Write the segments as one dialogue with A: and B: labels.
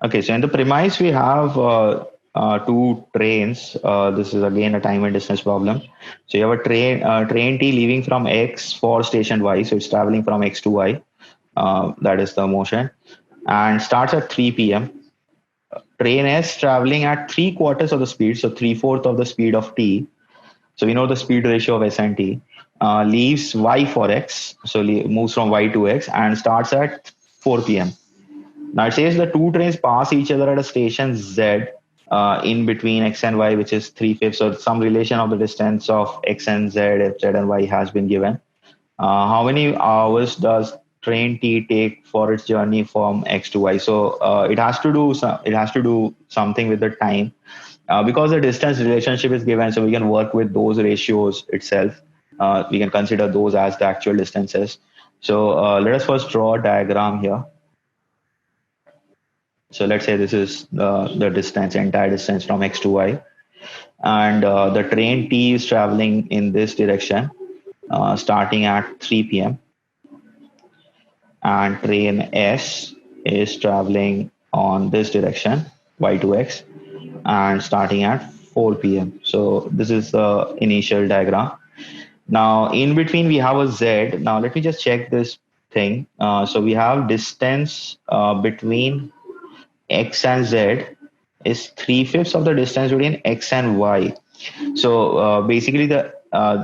A: Okay, so in the premise we have two trains. This is again a time and distance problem. So you have a train T leaving from X for station Y, so it's traveling from X to Y. That is the motion, and starts at 3 p.m. Train S traveling at three quarters of the speed, so three-fourth of the speed of T. So we know the speed ratio of S and T. Leaves Y for X, so moves from Y to X, and starts at 4 p.m. Now it says the two trains pass each other at a station Z in between X and Y, which is three-fifths, or some relation of the distance of X and Z, if Z and Y has been given. How many hours does train T take for its journey from X to Y? So it has to do something with the time because the distance relationship is given, so we can work with those ratios itself. We can consider those as the actual distances. So let us first draw a diagram here. So let's say this is the distance, entire distance from X to Y. And the train T is traveling in this direction, starting at 3 p.m. And train S is traveling on this direction, Y to X, and starting at 4 p.m. So this is the initial diagram. Now, in between, we have a Z. Now, let me just check this thing. So we have distance between X and Z is three-fifths of the distance between X and Y. So basically, the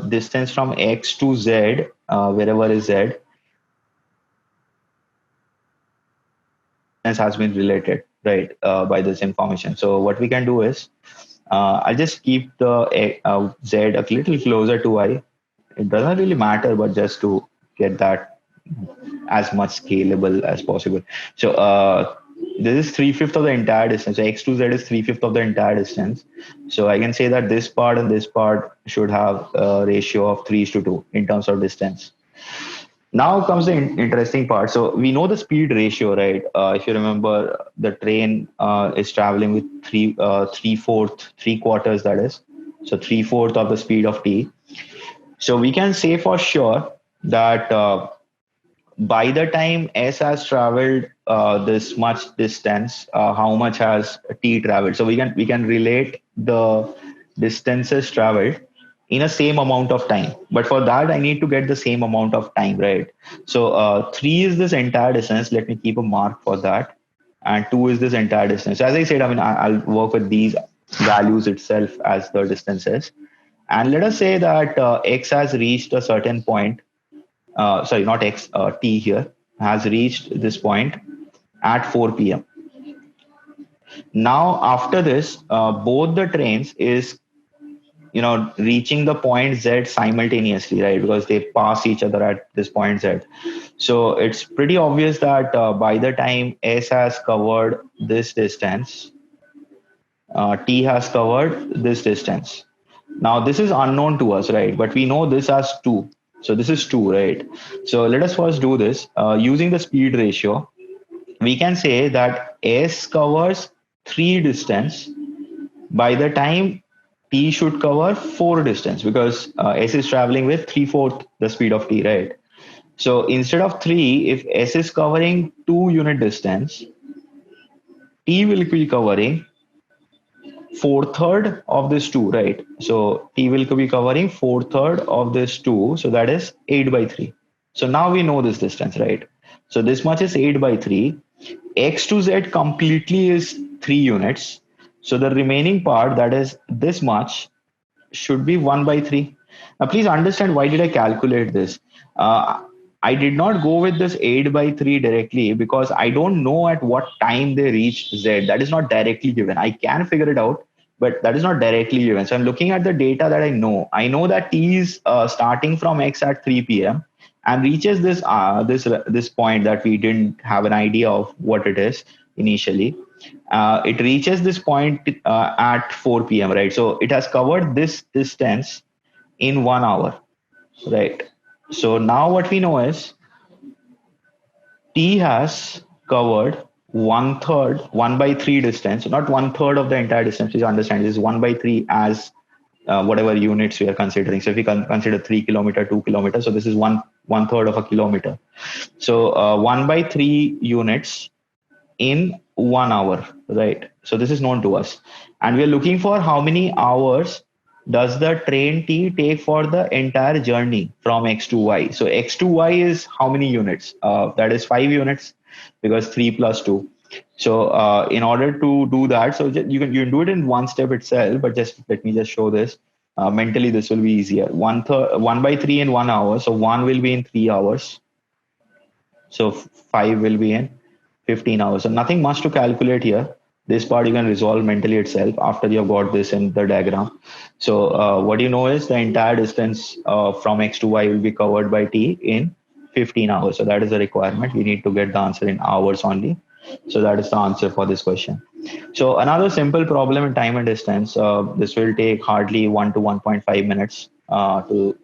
A: distance from X to Z, wherever is Z, has been related, right, by this information. So what we can do is, I'll just keep the Z a little closer to Y. It doesn't really matter, but just to get that as much scalable as possible. So this is three-fifths of the entire distance. So X to Z is three-fifths of the entire distance. So I can say that this part and this part should have a ratio of 3:2 in terms of distance. Now comes the interesting part. So we know the speed ratio, right? If you remember, the train is traveling with three quarters, that is. So three-fourths of the speed of T. So we can say for sure that by the time S has traveled this much distance, how much has T traveled? So we can relate the distances traveled in a same amount of time. But for that, I need to get the same amount of time, right? So 3 is this entire distance. Let me keep a mark for that. And 2 is this entire distance. So as I said, I mean, I'll work with these values itself as the distances. And let us say that X has reached a certain point. Sorry, not X, T here has reached this point at 4 p.m. Now, after this, both the trains is reaching the point Z simultaneously, right? Because they pass each other at this point Z. So it's pretty obvious that by the time S has covered this distance, T has covered this distance. Now this is unknown to us, right? But we know this as 2. So this is 2, right? So let us first do this. Using the speed ratio, we can say that S covers 3 distance by the time T should cover 4 distance, because S is traveling with three-fourths the speed of T, right? So instead of 3, if S is covering 2 unit distance, T will be covering 4/3 of this 2, right? So T will be covering 4/3 of this 2. So that is 8 by 3. So now we know this distance, right? So this much is 8 by 3. X to Z completely is 3 units. So the remaining part, that is this much, should be 1 by 3. Now, please understand, why did I calculate this? I did not go with this 8 by 3 directly because I don't know at what time they reached Z. That is not directly given. I can figure it out, but that is not directly given. So I'm looking at the data that I know. I know that T is starting from X at 3 p.m. and reaches this point that we didn't have an idea of what it is initially. It reaches this point at 4 p.m., right? So it has covered this distance in 1 hour, right? So now what we know is T has covered one third, 1 by 3 distance, not one third of the entire distance. Please understand, this is 1 by 3 as whatever units we are considering. So if we consider 3 kilometer, 2 kilometers, so this is one third of a kilometer. So 1 by 3 units in 1 hour, right? So this is known to us. And we're looking for how many hours does the train T take for the entire journey from X to Y. So X to Y is how many units? That is 5 units because 3 plus 2. So in order to do that, so you can do it in one step itself, but just let me just show this. Mentally, this will be easier. 1/3 in 1 hour. So one will be in 3 hours. So five will be in 15 hours. So nothing much to calculate here. This part you can resolve mentally itself after you've got this in the diagram. So what you know is the entire distance from X to Y will be covered by T in 15 hours. So that is the requirement. We need to get the answer in hours only. So that is the answer for this question. So another simple problem in time and distance. This will take hardly 1 to 1.5 minutes to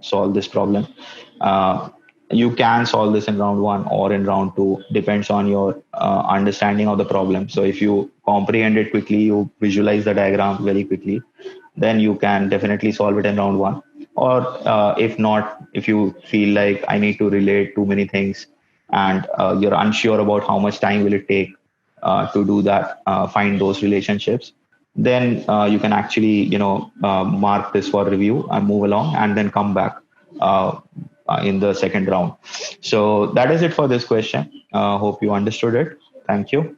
A: solve this problem. Uh, you can solve this in round one or in round two, depends on your understanding of the problem. So if you comprehend it quickly, you visualize the diagram very quickly, then you can definitely solve it in round one. Or if not, if you feel like I need to relate too many things and you're unsure about how much time will it take to do that, find those relationships, then you can actually mark this for review and move along and then come back uh, in the second round. So that is it for this question. Hope you understood it. Thank you.